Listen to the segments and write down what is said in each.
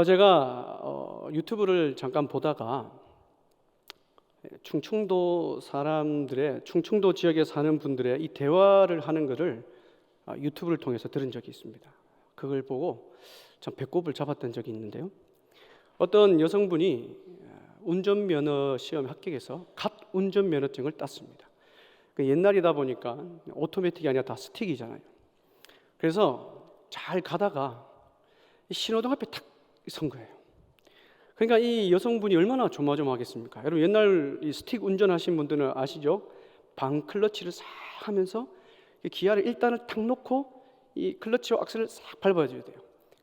제가 유튜브를 잠깐 보다가 충청도 사람들의, 충청도 지역에 사는 분들의 이 대화를 하는 것을 유튜브를 통해서 들은 적이 있습니다. 그걸 보고 참 배꼽을 잡았던 적이 있는데요. 어떤 여성분이 운전면허 시험 합격해서 갓 운전면허증을 땄습니다. 옛날이다 보니까 오토매틱이 아니라 다 스틱이잖아요. 그래서 잘 가다가 신호등 앞에 탁 선 거예요. 그러니까 이 여성분이 얼마나 조마조마하겠습니까? 여러분 옛날 이 스틱 운전하신 분들은 아시죠? 방클러치를 싹 하면서 기아를 일단을 탁 놓고 이 클러치와 악셀을 싹 밟아줘야 돼요.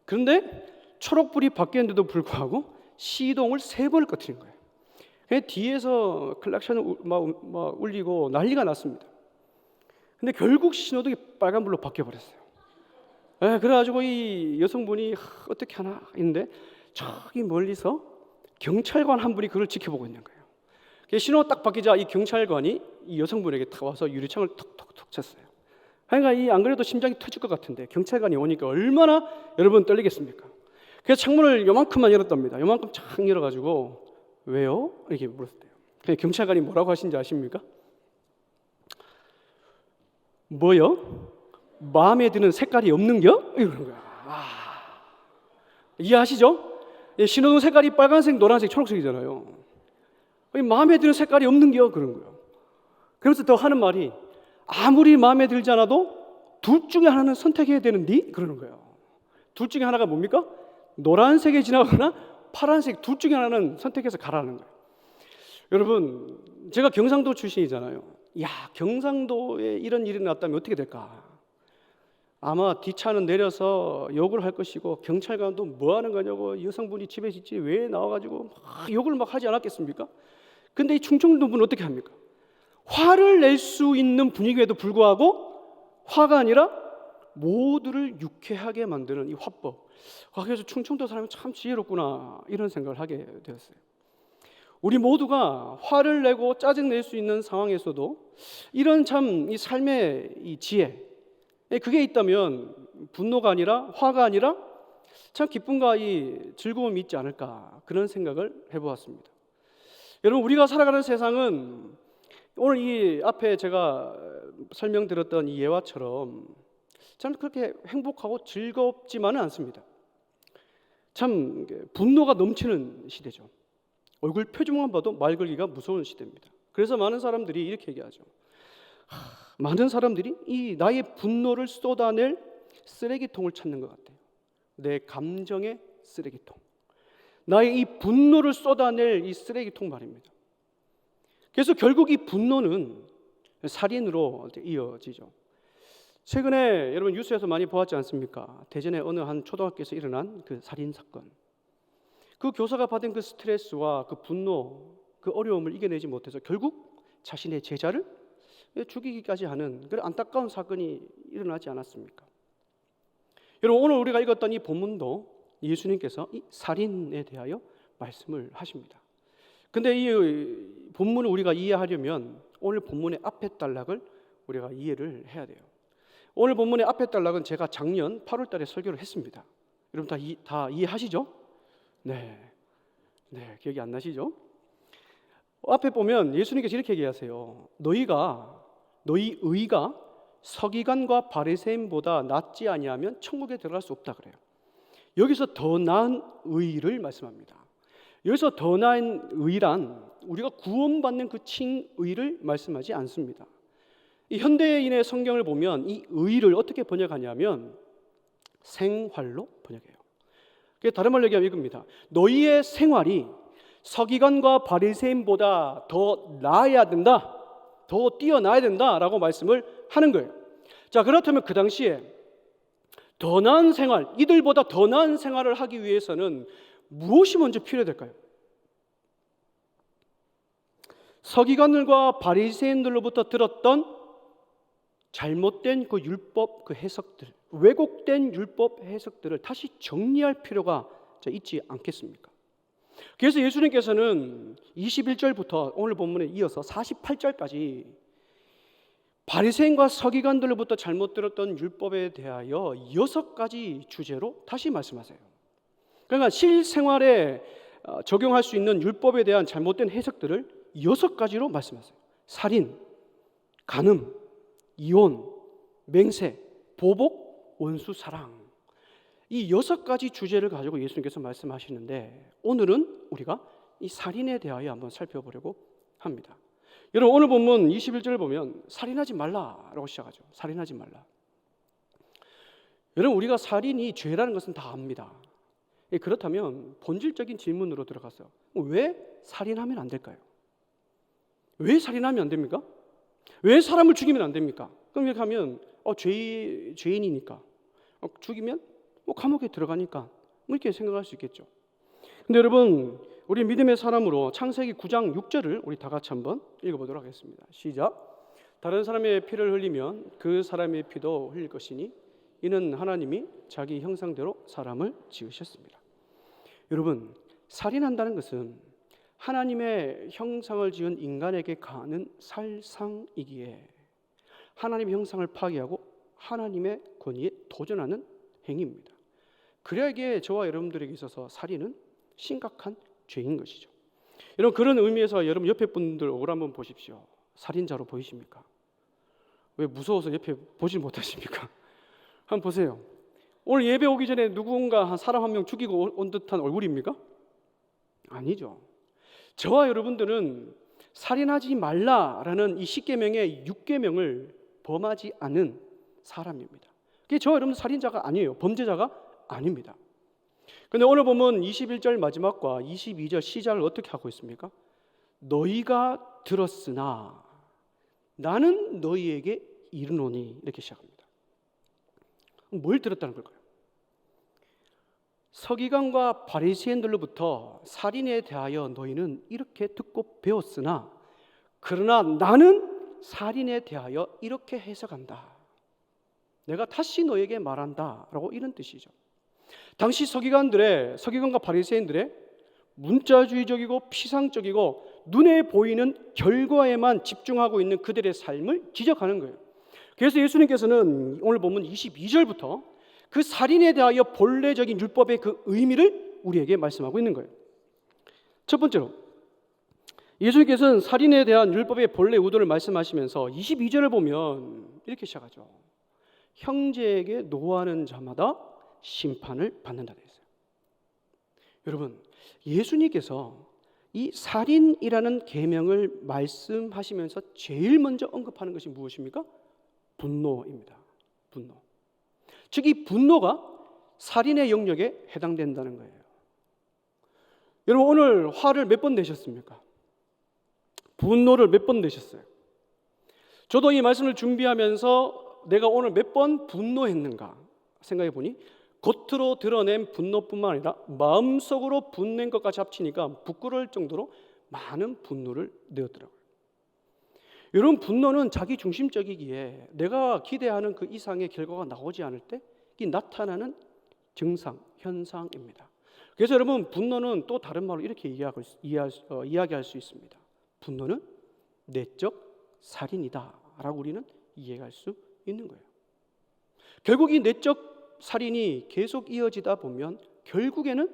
그런데 초록불이 바뀌었는데도 불구하고 시동을 3번을 꺼트린 거예요. 뒤에서 클락션을 막 울리고 난리가 났습니다. 근데 결국 신호등이 빨간불로 바뀌어버렸어요. 그래가지고 이 여성분이 어떻게 하나 했는데 저기 멀리서 경찰관 한 분이 그걸 지켜보고 있는 거예요. 신호가 딱 바뀌자 이 경찰관이 이 여성분에게 탁 와서 유리창을 톡톡톡 쳤어요. 그러니까 안 그래도 심장이 터질 것 같은데 경찰관이 오니까 얼마나 여러분 떨리겠습니까? 그래서 창문을 요만큼만 열었답니다. 요만큼 착 열어가지고 왜요? 이렇게 물었대요. 그냥 경찰관이 뭐라고 하신지 아십니까? 뭐요? 마음에 드는 색깔이 없는겨? 이러는 거야. 이해하시죠? 신호등 색깔이 빨간색, 노란색, 초록색이잖아요. 마음에 드는 색깔이 없는겨? 그런 거예요. 그러면서 더 하는 말이 아무리 마음에 들지 않아도 둘 중에 하나는 선택해야 되는데? 그러는 거예요. 둘 중에 하나가 뭡니까? 노란색에 지나거나 파란색, 둘 중에 하나는 선택해서 가라는 거예요. 여러분, 제가 경상도 출신이잖아요. 경상도에 이런 일이 났다면 어떻게 될까? 아마 뒷차는 내려서 욕을 할 것이고 경찰관도 뭐 하는 거냐고, 여성분이 집에 있지 왜 나와가지고 막 욕을 막 하지 않았겠습니까? 근데 이 충청도 분은 어떻게 합니까? 화를 낼 수 있는 분위기에도 불구하고 화가 아니라 모두를 유쾌하게 만드는 이 화법. 그래서 충청도 사람이 참 지혜롭구나 이런 생각을 하게 되었어요. 우리 모두가 화를 내고 짜증 낼 수 있는 상황에서도 이런 참 이 삶의 이 지혜, 그게 있다면 분노가 아니라 화가 아니라 참 기쁨과 이 즐거움이 있지 않을까, 그런 생각을 해보았습니다. 여러분, 우리가 살아가는 세상은 오늘 이 앞에 제가 설명드렸던 이 예화처럼 참 그렇게 행복하고 즐겁지만은 않습니다. 참 분노가 넘치는 시대죠. 얼굴 표정만 봐도 말 걸기가 무서운 시대입니다. 그래서 많은 사람들이 이렇게 얘기하죠. 많은 사람들이 이 나의 분노를 쏟아낼 쓰레기통을 찾는 것 같아요. 내 감정의 쓰레기통, 나의 이 분노를 쏟아낼 이 쓰레기통 말입니다. 그래서 결국 이 분노는 살인으로 이어지죠. 최근에 여러분 뉴스에서 많이 보았지 않습니까? 대전의 어느 한 초등학교에서 일어난 그 살인 사건. 그 교사가 받은 그 스트레스와 그 분노, 그 어려움을 이겨내지 못해서 결국 자신의 제자를 죽이기까지 하는 그런 안타까운 사건이 일어나지 않았습니까? 여러분, 오늘 우리가 읽었던 이 본문도 예수님께서 이 살인에 대하여 말씀을 하십니다. 근데 이 본문을 우리가 이해하려면 오늘 본문의 앞에 단락을 우리가 이해를 해야 돼요. 오늘 본문의 앞에 단락은 제가 작년 8월 달에 설교를 했습니다. 여러분 다 이해하시죠? 네, 기억이 안 나시죠? 앞에 보면 예수님께서 이렇게 얘기하세요. 너희 의가 서기관과 바리새인보다 낫지 아니하면 천국에 들어갈 수 없다 그래요. 여기서 더 나은 의를 말씀합니다. 여기서 더 나은 의란 우리가 구원받는 그 칭의를 말씀하지 않습니다. 이 현대인의 성경을 보면 이 의를 어떻게 번역하냐면 생활로 번역해요. 다른 말로 얘기하면 이겁니다. 너희의 생활이 서기관과 바리새인보다 더 나아야 된다, 더 뛰어나야 된다라고 말씀을 하는 거예요. 자, 그렇다면 그 당시에 더 나은 생활, 이들보다 더 나은 생활을 하기 위해서는 무엇이 먼저 필요될까요? 서기관들과 바리새인들로부터 들었던 잘못된 그 율법 그 해석들, 왜곡된 율법 해석들을 다시 정리할 필요가 있지 않겠습니까? 그래서 예수님께서는 21절부터 오늘 본문에 이어서 48절까지 바리새인과 서기관들로부터 잘못 들었던 율법에 대하여 6가지 주제로 다시 말씀하세요. 그러니까 실생활에 적용할 수 있는 율법에 대한 잘못된 해석들을 6가지로 말씀하세요. 살인, 간음, 이혼, 맹세, 보복, 원수 사랑. 이 6가지 주제를 가지고 예수님께서 말씀하시는데 오늘은 우리가 이 살인에 대하여 한번 살펴보려고 합니다. 여러분 오늘 본문 21절을 보면 살인하지 말라라고 시작하죠. 살인하지 말라. 여러분 우리가 살인이 죄라는 것은 다 압니다. 그렇다면 본질적인 질문으로 들어가서 왜 살인하면 안 될까요? 왜 살인하면 안 됩니까? 왜 사람을 죽이면 안 됩니까? 그럼 이렇게 하면 죄인이니까 죽이면 감옥에 들어가니까 이렇게 생각할 수 있겠죠. 근데 여러분 우리 믿음의 사람으로 창세기 9장 6절을 우리 다 같이 한번 읽어보도록 하겠습니다. 시작. 다른 사람의 피를 흘리면 그 사람의 피도 흘릴 것이니 이는 하나님이 자기 형상대로 사람을 지으셨습니다. 여러분 살인한다는 것은 하나님의 형상을 지은 인간에게 가하는 살상이기에 하나님의 형상을 파괴하고 하나님의 권위에 도전하는 행위입니다. 그래야 이게 저와 여러분들에게 있어서 살인은 심각한 죄인 것이죠. 여러분 그런 의미에서 여러분 옆에 분들 얼굴 한번 보십시오. 살인자로 보이십니까? 왜 무서워서 옆에 보질 못하십니까? 한번 보세요. 오늘 예배 오기 전에 누군가 한 사람 한 명 죽이고 온 듯한 얼굴입니까? 아니죠. 저와 여러분들은 살인하지 말라라는 이 10계명의 6계명을 범하지 않은 사람입니다. 그게 저와 여러분 살인자가 아니에요. 범죄자가 아닙니다. 그런데 오늘 보면 21절 마지막과 22절 시작을 어떻게 하고 있습니까? 너희가 들었으나 나는 너희에게 이르노니 이렇게 시작합니다. 뭘 들었다는 걸까요? 서기관과 바리새인들로부터 살인에 대하여 너희는 이렇게 듣고 배웠으나 그러나 나는 살인에 대하여 이렇게 해석한다. 내가 다시 너에게 말한다 라고 이런 뜻이죠. 당시 서기관과 바리새인들의 문자주의적이고 피상적이고 눈에 보이는 결과에만 집중하고 있는 그들의 삶을 지적하는 거예요. 그래서 예수님께서는 오늘 보면 22절부터 그 살인에 대하여 본래적인 율법의 그 의미를 우리에게 말씀하고 있는 거예요. 첫 번째로 예수님께서는 살인에 대한 율법의 본래 의도를 말씀하시면서 22절을 보면 이렇게 시작하죠. 형제에게 노하는 자마다 심판을 받는다 되었어요. 여러분 예수님께서 이 살인이라는 계명을 말씀하시면서 제일 먼저 언급하는 것이 무엇입니까? 분노입니다. 분노. 즉 이 분노가 살인의 영역에 해당된다는 거예요. 여러분 오늘 화를 몇 번 내셨습니까? 분노를 몇 번 내셨어요? 저도 이 말씀을 준비하면서 내가 오늘 몇 번 분노했는가 생각해 보니 겉으로 드러낸 분노뿐만 아니라 마음속으로 분낸 것까지 합치니까 부끄러울 정도로 많은 분노를 내었더라고요. 여러분 분노는 자기 중심적이기에 내가 기대하는 그 이상의 결과가 나오지 않을 때 이 나타나는 증상, 현상입니다. 그래서 여러분 분노는 또 다른 말로 이렇게 이야기할 수 있습니다. 분노는 내적 살인이다 라고 우리는 이해할 수 있는 거예요. 결국 이 내적 살인이 계속 이어지다 보면 결국에는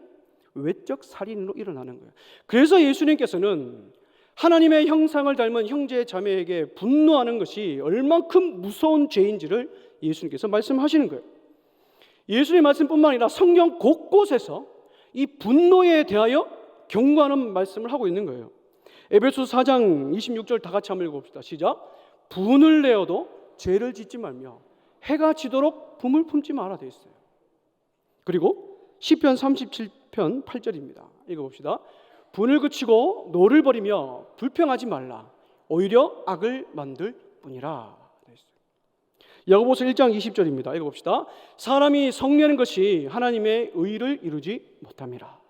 외적 살인으로 일어나는 거예요. 그래서 예수님께서는 하나님의 형상을 닮은 형제 자매에게 분노하는 것이 얼만큼 무서운 죄인지를 예수님께서 말씀하시는 거예요. 예수님의 말씀뿐만 아니라 성경 곳곳에서 이 분노에 대하여 경고하는 말씀을 하고 있는 거예요. 에베소서 4장 26절 다 같이 한번 읽어봅시다. 시작. 분을 내어도 죄를 짓지 말며 해가 지도록 품을 품지 마라 되어 있어요. 그리고 시편 37편 8절입니다. 읽어봅시다. 분을 그치고 노를 버리며 불평하지 말라. 오히려 악을 만들 뿐이라. 야고보서 1장 20절입니다. 읽어봅시다. 사람이 성내는 것이 하나님의 의를 이루지 못함이라.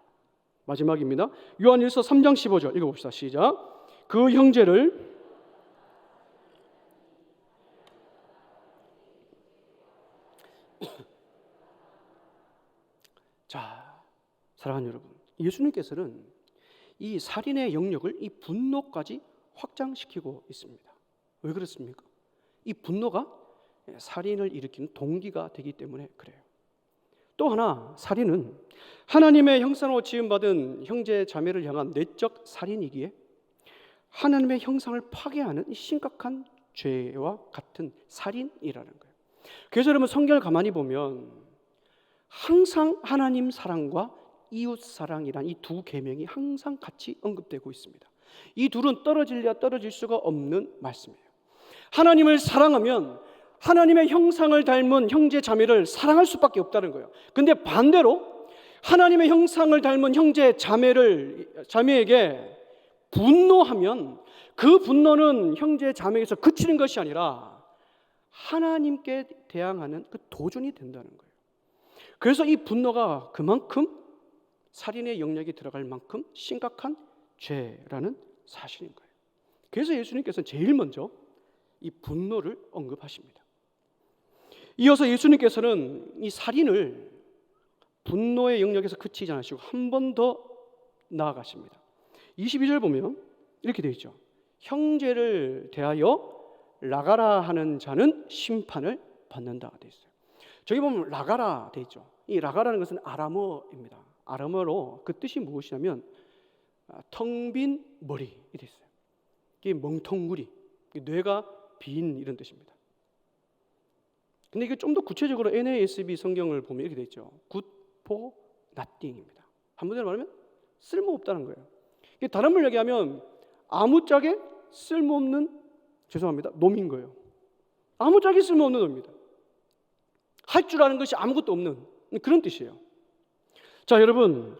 마지막입니다. 요한일서 3장 15절 읽어봅시다. 시작. 그 형제를 자, 사랑하는 여러분, 예수님께서는 이 살인의 영역을 이 분노까지 확장시키고 있습니다. 왜 그렇습니까? 이 분노가 살인을 일으키는 동기가 되기 때문에 그래요. 또 하나, 살인은 하나님의 형상으로 지음받은 형제 자매를 향한 내적 살인이기에 하나님의 형상을 파괴하는 심각한 죄와 같은 살인이라는 거예요. 그래서 여러분 성경을 가만히 보면 항상 하나님 사랑과 이웃 사랑이란 이 두 계명이 항상 같이 언급되고 있습니다. 이 둘은 떨어질 수가 없는 말씀이에요. 하나님을 사랑하면 하나님의 형상을 닮은 형제 자매를 사랑할 수밖에 없다는 거예요. 근데 반대로 하나님의 형상을 닮은 형제 자매에게 분노하면 그 분노는 형제 자매에서 그치는 것이 아니라 하나님께 대항하는 그 도전이 된다는 거예요. 그래서 이 분노가 그만큼 살인의 영역이 들어갈 만큼 심각한 죄라는 사실인 거예요. 그래서 예수님께서는 제일 먼저 이 분노를 언급하십니다. 이어서 예수님께서는 이 살인을 분노의 영역에서 그치지 않으시고 한 번 더 나아가십니다. 22절 보면 이렇게 되어 있죠. 형제를 대하여 라가라 하는 자는 심판을 받는다 되어 있어요. 저기 보면 라가라 되어 있죠. 이 라가라는 것은 아람어입니다. 아람어로 그 뜻이 무엇이냐면 텅 빈 머리 이렇게 있어요. 이게 멍텅구리, 뇌가 빈 이런 뜻입니다. 근데 이게 좀 더 구체적으로 NASB 성경을 보면 이렇게 되어 있죠. Good for nothing입니다. 한마디로 말하면 쓸모없다는 거예요. 이게 다른 말로 얘기하면 아무짝에 쓸모없는 놈인 거예요. 아무짝에 쓸모없는 놈입니다. 할 줄 아는 것이 아무것도 없는 그런 뜻이에요. 자, 여러분,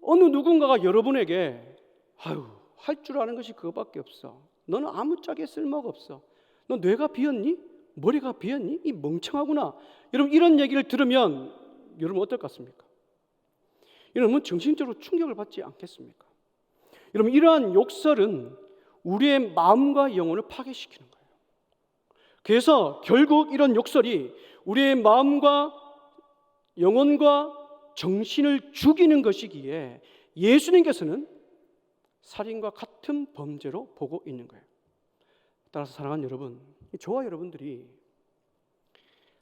어느 누군가가 여러분에게 할 줄 아는 것이 그거밖에 없어. 너는 아무짝에 쓸모가 없어. 너 뇌가 비었니? 머리가 비었니? 이 멍청하구나. 여러분, 이런 얘기를 들으면 여러분 어떨 것 같습니까? 여러분 정신적으로 충격을 받지 않겠습니까? 여러분, 이러한 욕설은 우리의 마음과 영혼을 파괴시키는 거예요. 그래서 결국 이런 욕설이 우리의 마음과 영혼과 정신을 죽이는 것이기에 예수님께서는 살인과 같은 범죄로 보고 있는 거예요. 따라서 사랑하는 여러분, 저와 여러분들이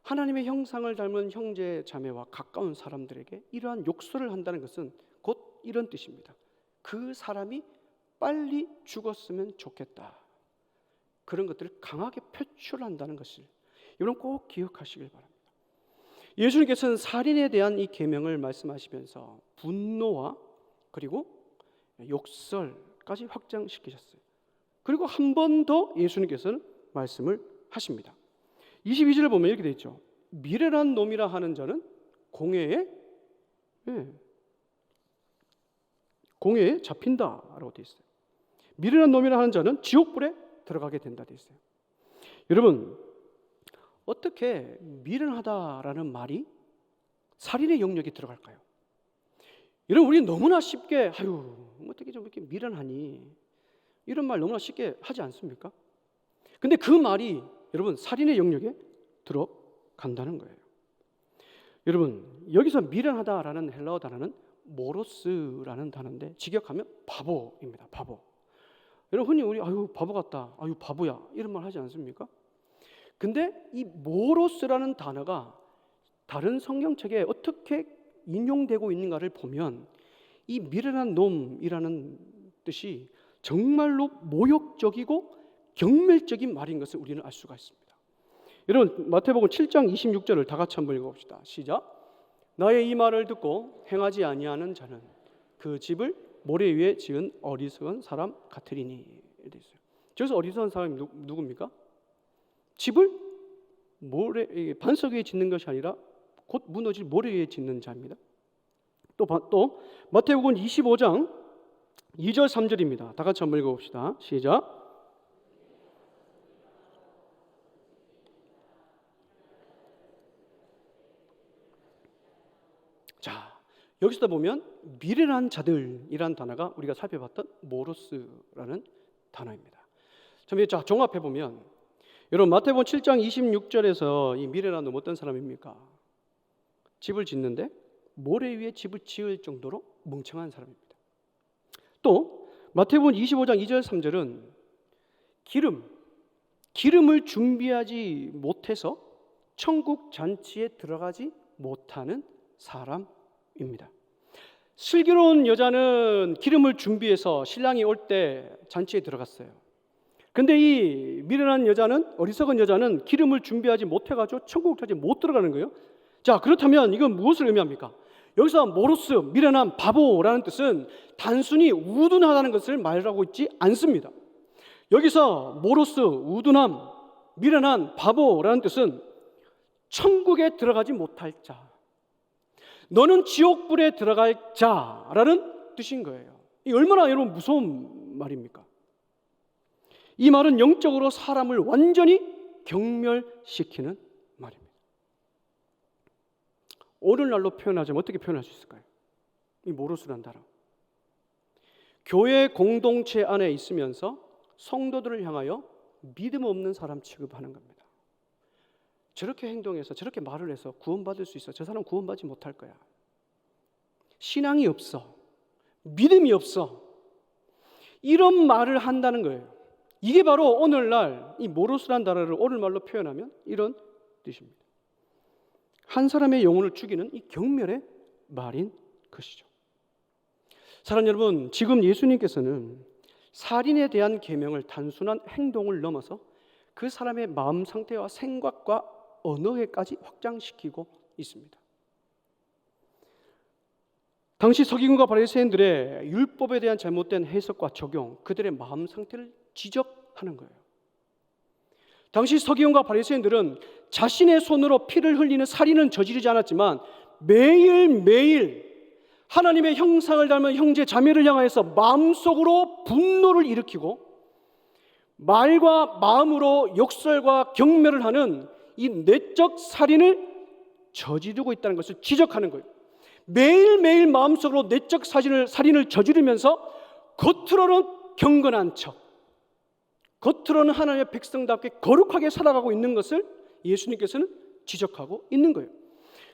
하나님의 형상을 닮은 형제 자매와 가까운 사람들에게 이러한 욕설을 한다는 것은 곧 이런 뜻입니다. 그 사람이 빨리 죽었으면 좋겠다. 그런 것들을 강하게 표출한다는 것을 여러분 꼭 기억하시길 바랍니다. 예수님께서는 살인에 대한 이 계명을 말씀하시면서 분노와 그리고 욕설까지 확장시키셨어요. 그리고 한 번 더 예수님께서는 말씀을 하십니다. 22절을 보면 이렇게 되어 있죠. 미련한 놈이라 하는 자는 공회에 잡힌다라고 되어 있어요. 미련한 놈이라 하는 자는 지옥불에 들어가게 된다 되어 있어요. 여러분, 어떻게 미련하다라는 말이 살인의 영역에 들어갈까요? 여러분, 우리 너무나 쉽게 어떻게 좀 이렇게 미련하니 이런 말 너무나 쉽게 하지 않습니까? 근데 그 말이 여러분 살인의 영역에 들어간다는 거예요. 여러분, 여기서 미련하다라는 헬라어 단어는 모로스라는 단어인데 직역하면 바보입니다. 바보. 여러분, 흔히 우리 바보 같다, 바보야 이런 말 하지 않습니까? 근데 이 모로스라는 단어가 다른 성경책에 어떻게 인용되고 있는가를 보면 이 미련한 놈이라는 뜻이 정말로 모욕적이고 경멸적인 말인 것을 우리는 알 수가 있습니다. 여러분, 마태복음 7장 26절을 다 같이 한번 읽어봅시다. 시작. 나의 이 말을 듣고 행하지 아니하는 자는 그 집을 모래 위에 지은 어리석은 사람 같으리니. 이렇게 있어요. 저기서 어리석은 사람이 누굽니까? 집을 반석 위에 짓는 것이 아니라 곧 무너질 모래 위에 짓는 자입니다. 또 마태복음 25장 2절 3절입니다. 다 같이 한번 읽어봅시다. 시작. 자, 여기서 보면 미련한 자들이란 단어가 우리가 살펴봤던 모로스라는 단어입니다. 자, 종합해 보면 여러분 마태복음 7장 26절에서 이 미련한 놈 어떤 사람입니까? 집을 짓는데 모래 위에 집을 지을 정도로 멍청한 사람입니다. 또 마태복음 25장 2절 3절은 기름을 준비하지 못해서 천국 잔치에 들어가지 못하는 사람입니다. 슬기로운 여자는 기름을 준비해서 신랑이 올 때 잔치에 들어갔어요. 근데 이 미련한 여자는, 어리석은 여자는 기름을 준비하지 못해가지고 천국까지 못 들어가는 거예요. 자, 그렇다면 이건 무엇을 의미합니까? 여기서 모로스, 미련한, 바보라는 뜻은 단순히 우둔하다는 것을 말하고 있지 않습니다. 여기서 모로스, 우둔함, 미련한, 바보라는 뜻은 천국에 들어가지 못할 자, 너는 지옥불에 들어갈 자라는 뜻인 거예요. 이 얼마나 여러분 무서운 말입니까? 이 말은 영적으로 사람을 완전히 경멸시키는 말입니다. 오늘날로 표현하자면 어떻게 표현할 수 있을까요? 이 모로스란 단어. 교회 공동체 안에 있으면서 성도들을 향하여 믿음 없는 사람 취급하는 겁니다. 저렇게 행동해서 저렇게 말을 해서 구원받을 수 있어. 저 사람 구원받지 못할 거야. 신앙이 없어. 믿음이 없어. 이런 말을 한다는 거예요. 이게 바로 오늘날 이 모로스란 단어를 오늘말로 표현하면 이런 뜻입니다. 한 사람의 영혼을 죽이는 이 경멸의 말인 것이죠. 사랑하는 여러분, 지금 예수님께서는 살인에 대한 계명을 단순한 행동을 넘어서 그 사람의 마음 상태와 생각과 언어에까지 확장시키고 있습니다. 당시 서기관과 바리새인들의 율법에 대한 잘못된 해석과 적용, 그들의 마음 상태를 지적하는 거예요. 당시 서기관과 바리새인들은 자신의 손으로 피를 흘리는 살인은 저지르지 않았지만 매일매일 하나님의 형상을 닮은 형제 자매를 향하여서 마음속으로 분노를 일으키고 말과 마음으로 역설과 경멸을 하는 이 내적 살인을 저지르고 있다는 것을 지적하는 거예요. 매일매일 마음속으로 내적 살인을 저지르면서 겉으로는 경건한 척, 겉으로는 하나님의 백성답게 거룩하게 살아가고 있는 것을 예수님께서는 지적하고 있는 거예요.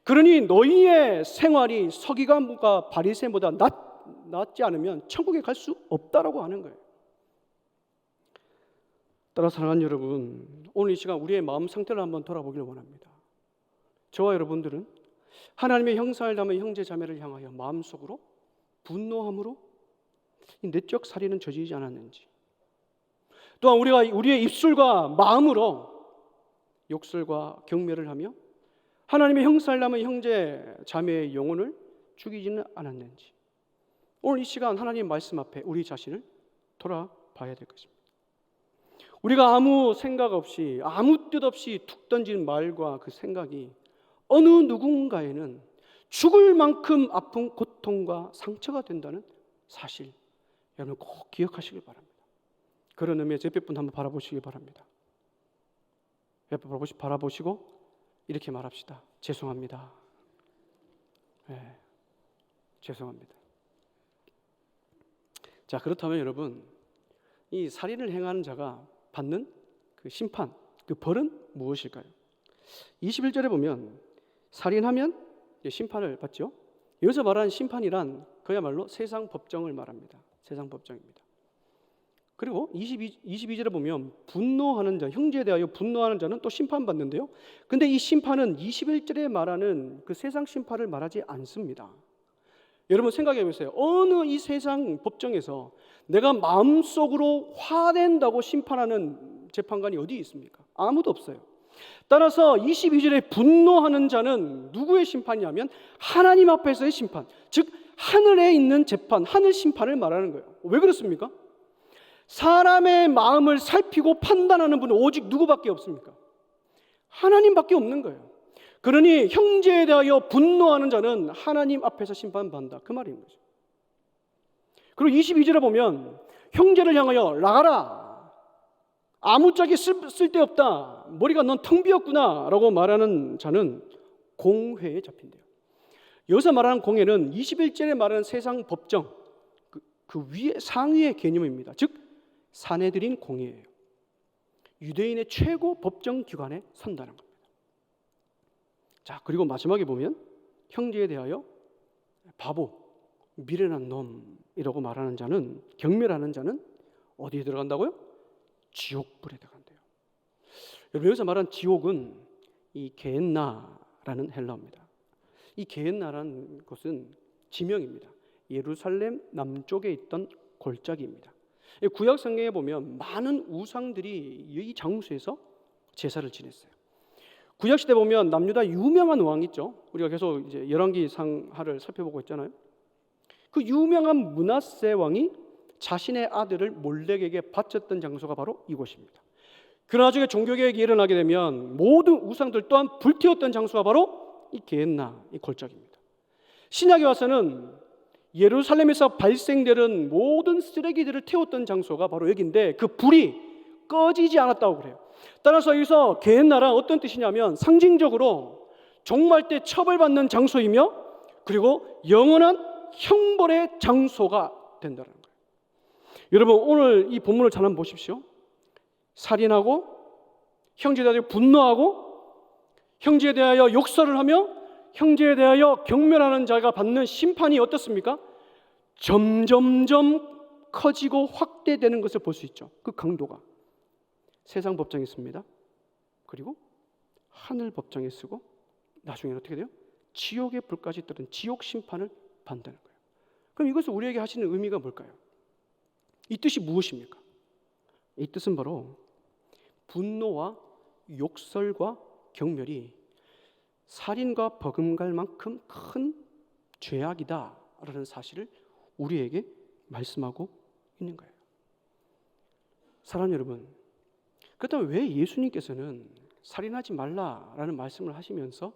그러니 너희의 생활이 서기관과 바리새인보다 낫지 않으면 천국에 갈 수 없다라고 하는 거예요. 따라 사랑하는 여러분, 오늘 이 시간 우리의 마음 상태를 한번 돌아보기를 원합니다. 저와 여러분들은 하나님의 형상을 담은 형제 자매를 향하여 마음속으로 분노함으로 내적 살인은 저지르지 않았는지, 또한 우리가 우리의 입술과 마음으로 욕설과 경멸을 하며 하나님의 형상을 담은 형제 자매의 영혼을 죽이지는 않았는지, 오늘 이 시간 하나님의 말씀 앞에 우리 자신을 돌아봐야 될 것입니다. 우리가 아무 생각 없이, 아무 뜻 없이 툭 던진 말과 그 생각이 어느 누군가에는 죽을 만큼 아픈 고통과 상처가 된다는 사실, 여러분 꼭 기억하시길 바랍니다. 그런 의미에서 옆에 분 한번 바라보시기 바랍니다. 옆에 바라보시고 이렇게 말합시다. 죄송합니다. 네, 죄송합니다. 자, 그렇다면 여러분, 이 살인을 행하는 자가 받는 그 심판, 그 벌은 무엇일까요? 21절에 보면 살인하면 심판을 받죠. 여기서 말하는 심판이란 그야말로 세상 법정을 말합니다. 세상 법정입니다. 그리고 22절에 보면 분노하는 자, 형제에 대하여 분노하는 자는 또 심판받는데요. 근데 이 심판은 21절에 말하는 그 세상 심판을 말하지 않습니다. 여러분 생각해 보세요. 어느 이 세상 법정에서 내가 마음속으로 화낸다고 심판하는 재판관이 어디 있습니까? 아무도 없어요. 따라서 22절에 분노하는 자는 누구의 심판이냐면 하나님 앞에서의 심판, 즉 하늘에 있는 재판, 하늘 심판을 말하는 거예요. 왜 그렇습니까? 사람의 마음을 살피고 판단하는 분은 오직 누구밖에 없습니까? 하나님밖에 없는 거예요. 그러니 형제에 대하여 분노하는 자는 하나님 앞에서 심판받는다, 그 말인 거죠. 그리고 22절에 보면 형제를 향하여 나가라, 아무짝에 쓸데없다, 머리가 넌 텅 비었구나 라고 말하는 자는 공회에 잡힌대요. 여기서 말하는 공회는 21절에 말하는 세상 법정 그 위에 상위의 개념입니다. 즉 사내들인 공회예요. 유대인의 최고 법정 기관에 선다는 겁니다. 자, 그리고 마지막에 보면 형제에 대하여 바보, 미련한 놈이라고 말하는 자는, 경멸하는 자는 어디에 들어간다고요? 지옥불에 들어간대요. 여러분 여기서 말한 지옥은 이 게헨나라는 헬라어입니다. 이 게헨나라는 곳은 지명입니다. 예루살렘 남쪽에 있던 골짜기입니다. 구약 성경에 보면 많은 우상들이 이 장소에서 제사를 지냈어요. 구약 시대 보면 남유다 유명한 왕 있죠. 우리가 계속 이제 열왕기 상하를 살펴보고 있잖아요. 그 유명한 므낫세 왕이 자신의 아들을 몰렉에게 바쳤던 장소가 바로 이곳입니다. 그 나중에 종교개혁이 일어나게 되면 모든 우상들 또한 불태웠던 장소가 바로 이 게헨나, 이 골짜기입니다. 신약에 와서는 예루살렘에서 발생되는 모든 쓰레기들을 태웠던 장소가 바로 여기인데 그 불이 꺼지지 않았다고 그래요. 따라서 여기서 게헨나란 어떤 뜻이냐면 상징적으로 종말 때 처벌받는 장소이며 그리고 영원한 형벌의 장소가 된다는 거예요. 여러분 오늘 이 본문을 잘 한번 보십시오. 살인하고 형제에 대하여 분노하고 형제에 대하여 욕설을 하며 형제에 대하여 경멸하는 자가 받는 심판이 어떻습니까? 점점점 커지고 확대되는 것을 볼 수 있죠. 그 강도가 세상 법정에 씁니다. 그리고 하늘 법정에 쓰고 나중에는 어떻게 돼요? 지옥의 불까지 떨어진 지옥 심판을 받는다는 거예요. 그럼 이것을 우리에게 하시는 의미가 뭘까요? 이 뜻이 무엇입니까? 이 뜻은 바로 분노와 욕설과 경멸이 살인과 버금갈 만큼 큰 죄악이다라는 사실을 우리에게 말씀하고 있는 거예요. 사랑하는 여러분, 그렇다면 왜 예수님께서는 살인하지 말라라는 말씀을 하시면서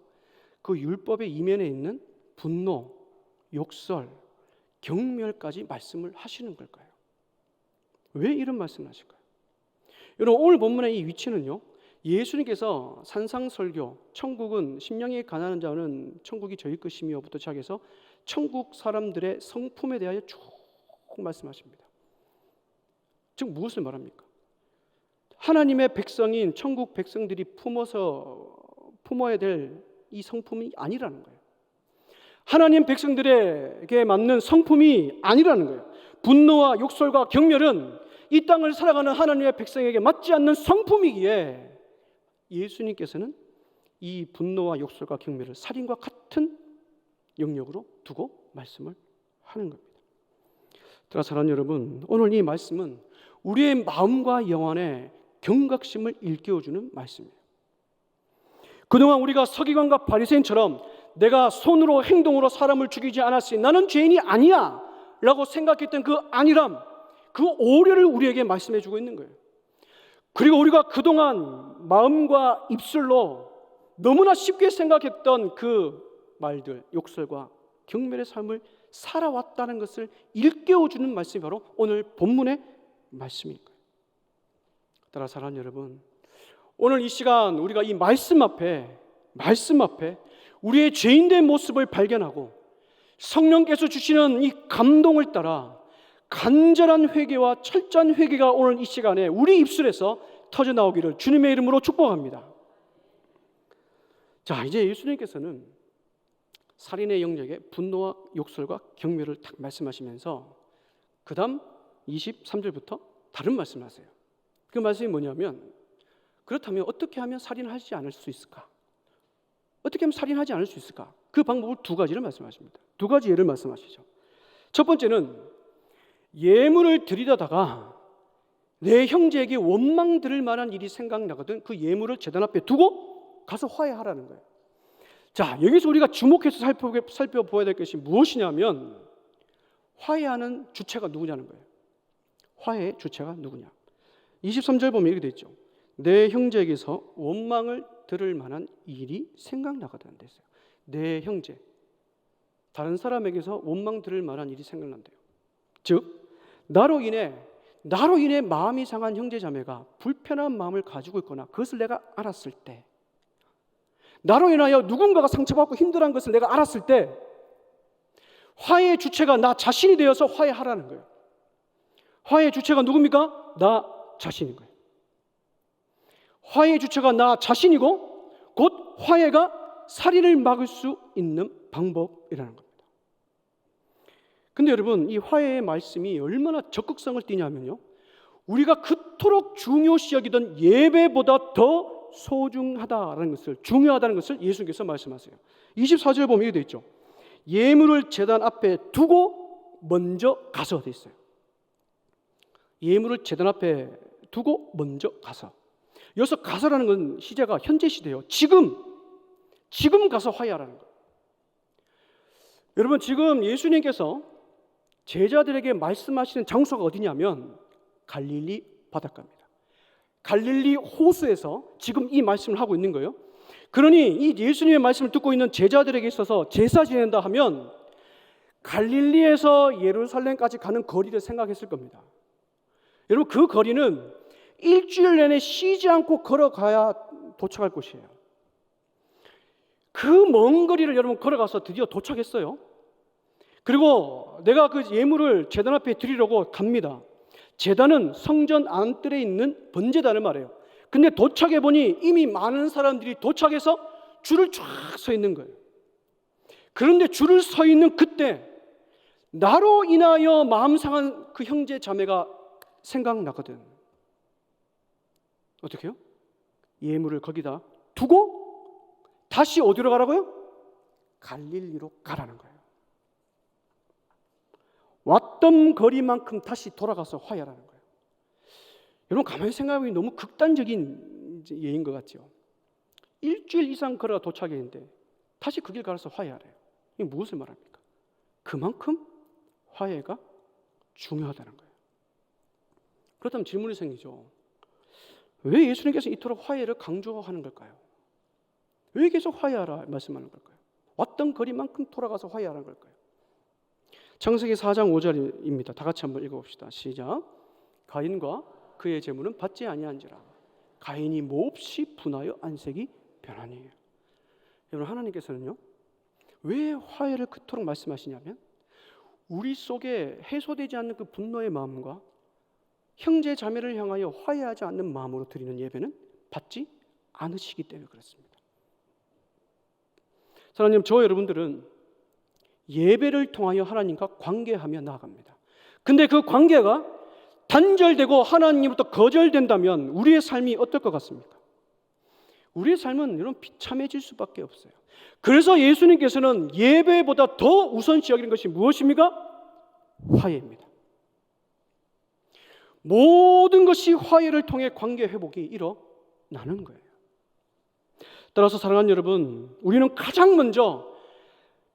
그 율법의 이면에 있는 분노, 욕설, 경멸까지 말씀을 하시는 걸까요? 왜 이런 말씀을 하실까요? 여러분 오늘 본문의 이 위치는요, 예수님께서 산상설교, 천국은 심령이 가난한 자는 천국이 저희 것이며부터 시작해서 천국 사람들의 성품에 대하여 쭉 말씀하십니다. 즉 무엇을 말합니까? 하나님의 백성인 천국 백성들이 품어야 될 이 성품이 아니라는 거예요. 하나님 백성들에게 맞는 성품이 아니라는 거예요. 분노와 욕설과 경멸은 이 땅을 살아가는 하나님의 백성에게 맞지 않는 성품이기에 예수님께서는 이 분노와 욕설과 경멸을 살인과 같은 영역으로 두고 말씀을 하는 겁니다. 따라 사랑하는 여러분, 오늘 이 말씀은 우리의 마음과 영혼의 경각심을 일깨워주는 말씀이에요. 그동안 우리가 서기관과 바리새인처럼 내가 손으로 행동으로 사람을 죽이지 않았으니 나는 죄인이 아니야 라고 생각했던 그 안일함, 그 오류를 우리에게 말씀해 주고 있는 거예요. 그리고 우리가 그동안 마음과 입술로 너무나 쉽게 생각했던 그 말들, 욕설과 경멸의 삶을 살아왔다는 것을 일깨워주는 말씀이 바로 오늘 본문의 말씀일 거예요. 따라 사랑하는 여러분, 오늘 이 시간 우리가 이 말씀 앞에 우리의 죄인된 모습을 발견하고 성령께서 주시는 이 감동을 따라 간절한 회개와 철저한 회개가 오늘 이 시간에 우리 입술에서 터져 나오기를 주님의 이름으로 축복합니다. 자, 이제 예수님께서는 살인의 영역에 분노와 욕설과 경멸을 딱 말씀하시면서 그 다음 23절부터 다른 말씀을 하세요. 그 말씀이 뭐냐면, 그렇다면 어떻게 하면 살인하지 않을 수 있을까? 어떻게 하면 살인하지 않을 수 있을까? 그 방법을 두 가지를 말씀하십니다. 두 가지 예를 말씀하시죠. 첫 번째는 예물을 드리다가 내 형제에게 원망 들을 만한 일이 생각나거든 그 예물을 제단 앞에 두고 가서 화해하라는 거예요. 자, 여기서 우리가 주목해서 살펴보아야 될 것이 무엇이냐면 화해하는 주체가 누구냐는 거예요. 화해의 주체가 누구냐. 23절 보면 이렇게 되어 있죠. 내 형제에게서 원망을 들을 만한 일이 생각나거든 됐어요. 내 형제, 다른 사람에게서 원망 들을 만한 일이 생각난대요. 즉 나로 인해 마음이 상한 형제 자매가 불편한 마음을 가지고 있거나 그것을 내가 알았을 때, 나로 인하여 누군가가 상처받고 힘들어한 것을 내가 알았을 때 화해의 주체가 나 자신이 되어서 화해하라는 거예요. 화해의 주체가 누굽니까? 나 자신인 거예요. 화해의 주체가 나 자신이고 곧 화해가 살인을 막을 수 있는 방법이라는 겁니다. 근데 여러분, 이 화해의 말씀이 얼마나 적극성을 띠냐면요, 우리가 그토록 중요시 여기던 예배보다 더 소중하다라는 것을, 중요하다는 것을 예수님께서 말씀하세요. 24절 보면 이렇게 되어 있죠. 예물을 제단 앞에 두고 먼저 가서 되어 있어요. 예물을 제단 앞에 두고 먼저 가서. 여기서 가서라는 건 시제가 현재 시대예요. 지금 가서 화해하라는 거예요. 여러분, 지금 예수님께서 제자들에게 말씀하시는 장소가 어디냐면 갈릴리 바닷가입니다. 갈릴리 호수에서 지금 이 말씀을 하고 있는 거예요. 그러니 이 예수님의 말씀을 듣고 있는 제자들에게 있어서 제사 지낸다 하면 갈릴리에서 예루살렘까지 가는 거리를 생각했을 겁니다. 여러분, 그 거리는 일주일 내내 쉬지 않고 걸어가야 도착할 곳이에요. 그 먼 거리를 여러분 걸어가서 드디어 도착했어요. 그리고 내가 그 예물을 제단 앞에 드리려고 갑니다. 제단은 성전 안뜰에 있는 번제단을 말해요. 근데 도착해 보니 이미 많은 사람들이 도착해서 줄을 쫙 서 있는 거예요. 그런데 줄을 서 있는 그때 나로 인하여 마음 상한 그 형제 자매가 생각나거든. 어떻게 해요? 예물을 거기다 두고 다시 어디로 가라고요? 갈릴리로 가라는 거예요. 왔던 거리만큼 다시 돌아가서 화해하라는 거예요. 여러분, 가만히 생각해보면 너무 극단적인 예인 것 같죠. 일주일 이상 걸어 도착했는데 다시 그 길 가서 화해하래요. 이게 무엇을 말합니까? 그만큼 화해가 중요하다는 거예요. 그렇다면 질문이 생기죠. 왜 예수님께서 이토록 화해를 강조하는 걸까요? 왜 계속 화해하라 말씀하는 걸까요? 왔던 거리만큼 돌아가서 화해하라는 걸까요? 창세기 4장 5절입니다. 다 같이 한번 읽어봅시다. 시작. 가인과 그의 재물은 받지 아니한지라 가인이 몹시 분하여 안색이 변하니. 여러분, 하나님께서는요, 왜 화해를 그토록 말씀하시냐면 우리 속에 해소되지 않는 그 분노의 마음과 형제 자매를 향하여 화해하지 않는 마음으로 드리는 예배는 받지 않으시기 때문에 그렇습니다. 사랑하는 저 여러분들은 예배를 통하여 하나님과 관계하며 나아갑니다. 근데 그 관계가 단절되고 하나님으로부터 거절된다면 우리의 삶이 어떨 것 같습니까? 우리의 삶은 여러분 비참해질 수밖에 없어요. 그래서 예수님께서는 예배보다 더 우선시 여기는 것이 무엇입니까? 화해입니다. 모든 것이 화해를 통해 관계 회복이 일어나는 거예요. 따라서 사랑하는 여러분, 우리는 가장 먼저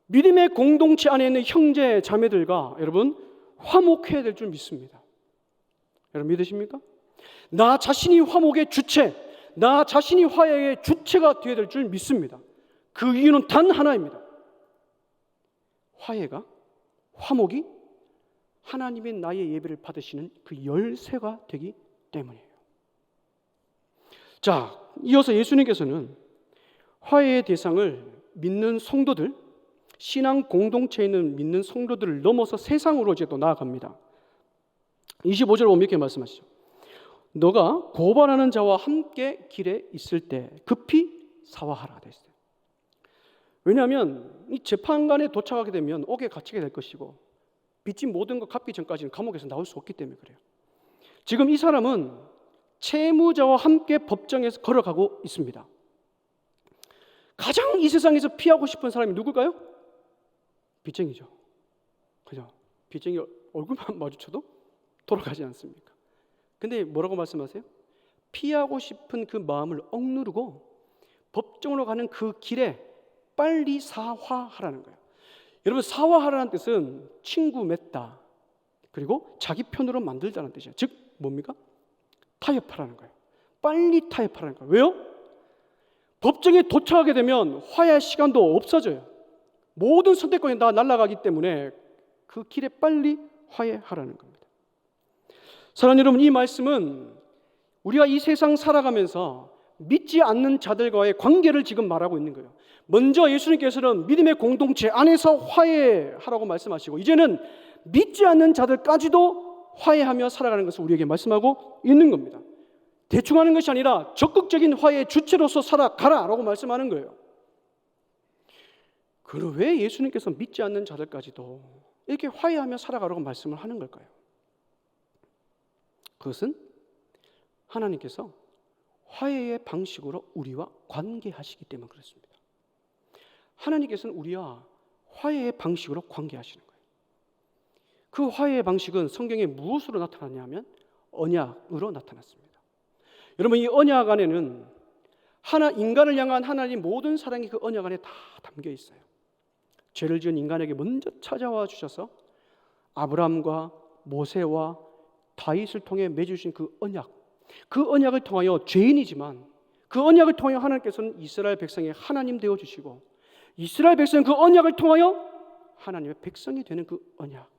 믿음의 공동체 안에 있는 형제 자매들과 여러분 화목해야 될 줄 믿습니다. 여러분 믿으십니까? 나 자신이 화목의 주체, 나 자신이 화해의 주체가 되어야 될 줄 믿습니다. 그 이유는 단 하나입니다. 화해가, 화목이 하나님의 나의 예배를 받으시는 그 열쇠가 되기 때문이에요. 자, 이어서 예수님께서는 화해의 대상을 믿는 성도들, 신앙 공동체에 있는 믿는 성도들을 넘어서 세상으로 이제 또 나아갑니다. 25절 보면 이렇게 말씀하시죠. 너가 고발하는 자와 함께 길에 있을 때 급히 사화하라 됐어요. 왜냐하면 이 재판관에 도착하게 되면 옥에 갇히게 될 것이고 빚진 모든 것 갚기 전까지는 감옥에서 나올 수 없기 때문에 그래요. 지금 이 사람은 채무자와 함께 법정에서 걸어가고 있습니다. 가장 이 세상에서 피하고 싶은 사람이 누굴까요? 빚쟁이죠. 그죠? 빚쟁이 얼굴만 마주쳐도 돌아가지 않습니까? 근데 뭐라고 말씀하세요? 피하고 싶은 그 마음을 억누르고 법정으로 가는 그 길에 빨리 사화하라는 거예요. 여러분, 사화하라는 뜻은 친구 맺다, 그리고 자기 편으로 만들다는 뜻이에요. 즉 뭡니까? 타협하라는 거예요. 빨리 타협하라는 거예요. 왜요? 법정에 도착하게 되면 화해할 시간도 없어져요. 모든 선택권이 다 날아가기 때문에 그 길에 빨리 화해하라는 겁니다. 사랑하는 여러분, 이 말씀은 우리가 이 세상 살아가면서 믿지 않는 자들과의 관계를 지금 말하고 있는 거예요. 먼저 예수님께서는 믿음의 공동체 안에서 화해하라고 말씀하시고 이제는 믿지 않는 자들까지도 화해하며 살아가는 것을 우리에게 말씀하고 있는 겁니다. 대충 하는 것이 아니라 적극적인 화해의 주체로서 살아가라라고 말씀하는 거예요. 그럼 왜 예수님께서 믿지 않는 자들까지도 이렇게 화해하며 살아가라고 말씀을 하는 걸까요? 그것은 하나님께서 화해의 방식으로 우리와 관계하시기 때문에 그렇습니다. 하나님께서는 우리와 화해의 방식으로 관계하시는 거예요. 그 화해의 방식은 성경에 무엇으로 나타났냐면 언약으로 나타났습니다. 여러분, 이 언약 안에는 인간을 향한 하나님의 모든 사랑이 그 언약 안에 다 담겨 있어요. 죄를 지은 인간에게 먼저 찾아와 주셔서 아브라함과 모세와 다윗을 통해 맺으신 그 언약을 통하여 죄인이지만 그 언약을 통하여 하나님께서는 이스라엘 백성의 하나님 되어 주시고 이스라엘 백성은 그 언약을 통하여 하나님의 백성이 되는 그 언약,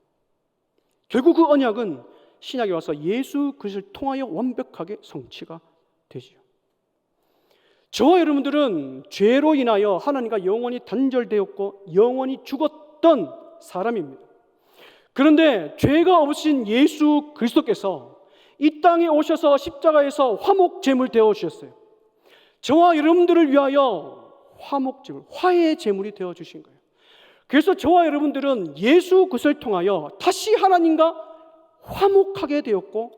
결국 그 언약은 신약에 와서 예수 그리스도를 통하여 완벽하게 성취가 되지요. 저와 여러분들은 죄로 인하여 하나님과 영원히 단절되었고 영원히 죽었던 사람입니다. 그런데 죄가 없으신 예수 그리스도께서 이 땅에 오셔서 십자가에서 화목 제물 되어 주셨어요. 저와 여러분들을 위하여 화목 제물, 화해의 제물이 되어 주신 거예요. 그래서 저와 여러분들은 예수 그리스도를 통하여 다시 하나님과 화목하게 되었고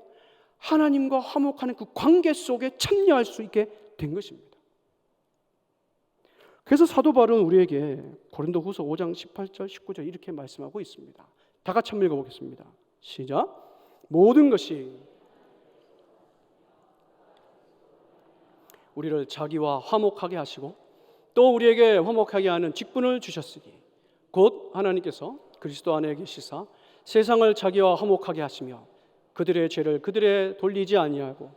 하나님과 화목하는 그 관계 속에 참여할 수 있게 된 것입니다. 그래서 사도 바울은 우리에게 고린도후서 5장 18절 19절 이렇게 말씀하고 있습니다. 다 같이 한번 읽어보겠습니다. 시작. 모든 것이 우리를 자기와 화목하게 하시고 또 우리에게 화목하게 하는 직분을 주셨으니 곧 하나님께서 그리스도 안에 계시사 세상을 자기와 화목하게 하시며 그들의 죄를 그들에 돌리지 아니하고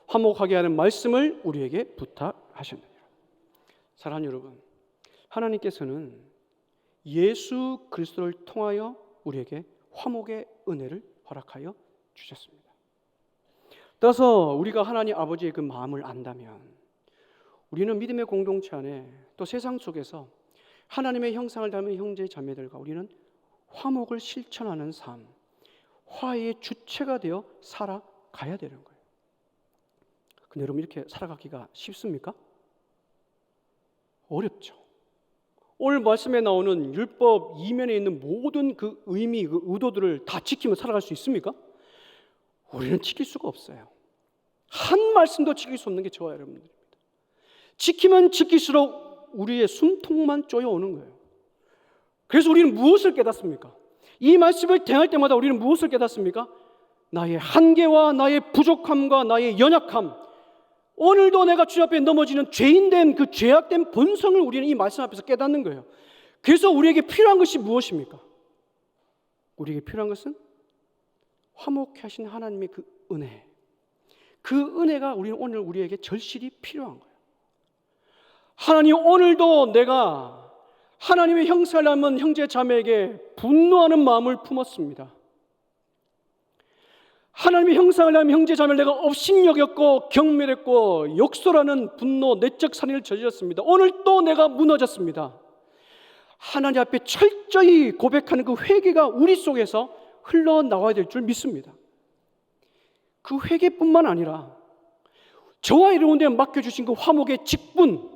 화목하게 하는 말씀을 우리에게 부탁하셨느니라. 사랑하는 여러분, 하나님께서는 예수 그리스도를 통하여 우리에게 화목의 은혜를 허락하여 주셨습니다. 따라서 우리가 하나님 아버지의 그 마음을 안다면 우리는 믿음의 공동체 안에 또 세상 속에서 하나님의 형상을 닮은 형제 자매들과 우리는 화목을 실천하는 삶, 화해의 주체가 되어 살아가야 되는 거예요. 근데 여러분, 이렇게 살아가기가 쉽습니까? 어렵죠. 오늘 말씀에 나오는 율법 이면에 있는 모든 그 의미, 그 의도들을 다 지키며 살아갈 수 있습니까? 우리는 지킬 수가 없어요. 한 말씀도 지킬 수 없는 게 저와 여러분들입니다. 지키면 지킬수록 우리의 숨통만 쪼여오는 거예요. 그래서 우리는 무엇을 깨닫습니까? 이 말씀을 대할 때마다 우리는 무엇을 깨닫습니까? 나의 한계와 나의 부족함과 나의 연약함, 오늘도 내가 주 앞에 넘어지는 죄인된 그 죄악된 본성을 우리는 이 말씀 앞에서 깨닫는 거예요. 그래서 우리에게 필요한 것이 무엇입니까? 우리에게 필요한 것은 화목케 하신 하나님의 그 은혜, 그 은혜가 우리는 오늘 우리에게 절실히 필요한 거예요. 하나님, 오늘도 내가 하나님의 형상을 닮은 형제 자매에게 분노하는 마음을 품었습니다. 하나님의 형상을 닮은 형제 자매를 내가 업신여겼고 경멸했고 욕설하는 분노, 내적 살인을 저질렀습니다. 오늘 또 내가 무너졌습니다. 하나님 앞에 철저히 고백하는 그 회개가 우리 속에서 흘러나와야 될 줄 믿습니다. 그 회개뿐만 아니라 저와 여러분들에 맡겨주신 그 화목의 직분,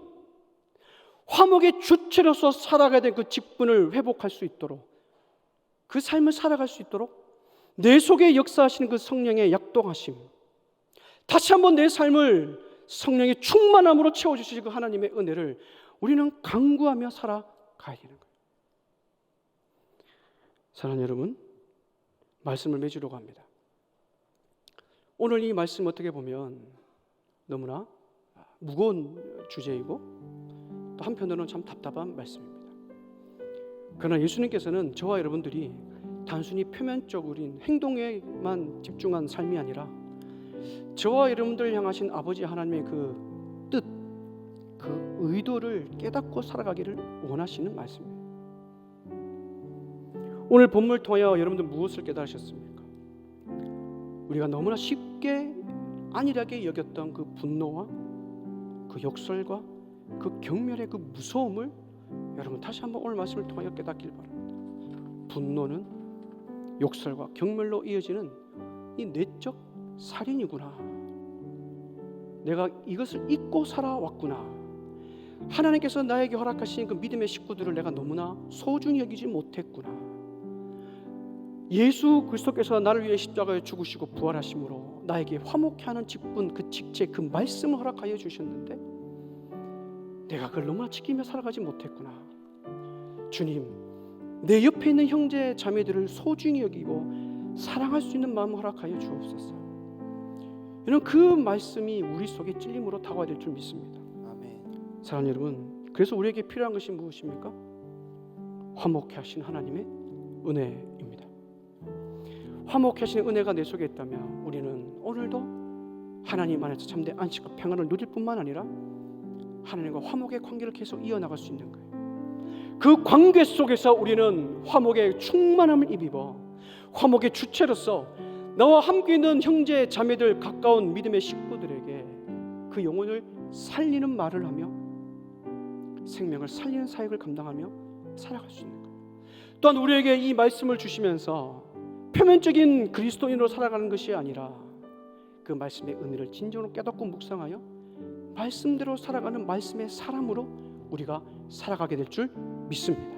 화목의 주체로서 살아가야 될 그 직분을 회복할 수 있도록, 그 삶을 살아갈 수 있도록 내 속에 역사하시는 그 성령의 약동하심, 다시 한번 내 삶을 성령의 충만함으로 채워주시는 그 하나님의 은혜를 우리는 간구하며 살아가야 되는 거예요. 사랑하는 여러분, 말씀을 맺으러 갑니다. 오늘 이 말씀 어떻게 보면 너무나 무거운 주제이고 또 한편으로는 참 답답한 말씀입니다. 그러나 예수님께서는 저와 여러분들이 단순히 표면적인 행동에만 집중한 삶이 아니라 저와 여러분들을 향하신 아버지 하나님의 그 뜻, 그 의도를 깨닫고 살아가기를 원하시는 말씀이에요. 오늘 본문을 통하여 여러분들 무엇을 깨달으셨습니까? 우리가 너무나 쉽게 안일하게 여겼던 그 분노와 그 욕설과 그 경멸의 그 무서움을 여러분 다시 한번 오늘 말씀을 통하여 깨닫길 바랍니다. 분노는 욕설과 경멸로 이어지는 이 내적 살인이구나. 내가 이것을 잊고 살아왔구나. 하나님께서 나에게 허락하신 그 믿음의 식구들을 내가 너무나 소중히 여기지 못했구나. 예수 그리스도께서 나를 위해 십자가에 죽으시고 부활하심으로 나에게 화목케 하는 직분, 그 직책, 그 말씀을 허락하여 주셨는데 내가 그걸 너무나 지키며 살아가지 못했구나. 주님, 내 옆에 있는 형제 자매들을 소중히 여기고 사랑할 수 있는 마음을 허락하여 주옵소서. 이런 그 말씀이 우리 속에 찔림으로 다가와야 될 줄 믿습니다. 아멘. 사랑하는 여러분, 그래서 우리에게 필요한 것이 무엇입니까? 화목케 하신 하나님의 은혜입니다. 화목케 하시는 은혜가 내 속에 있다면 우리는 오늘도 하나님 안에서 참된 안식과 평안을 누릴 뿐만 아니라 하나님과 화목의 관계를 계속 이어나갈 수 있는 거예요. 그 관계 속에서 우리는 화목의 충만함을 입어 화목의 주체로서 나와 함께 있는 형제 자매들, 가까운 믿음의 식구들에게 그 영혼을 살리는 말을 하며 생명을 살리는 사역을 감당하며 살아갈 수 있는 거예요. 또한 우리에게 이 말씀을 주시면서 표면적인 그리스도인으로 살아가는 것이 아니라 그 말씀의 은혜를 진정으로 깨닫고 묵상하여 말씀대로 살아가는 말씀의 사람으로 우리가 살아가게 될 줄 믿습니다.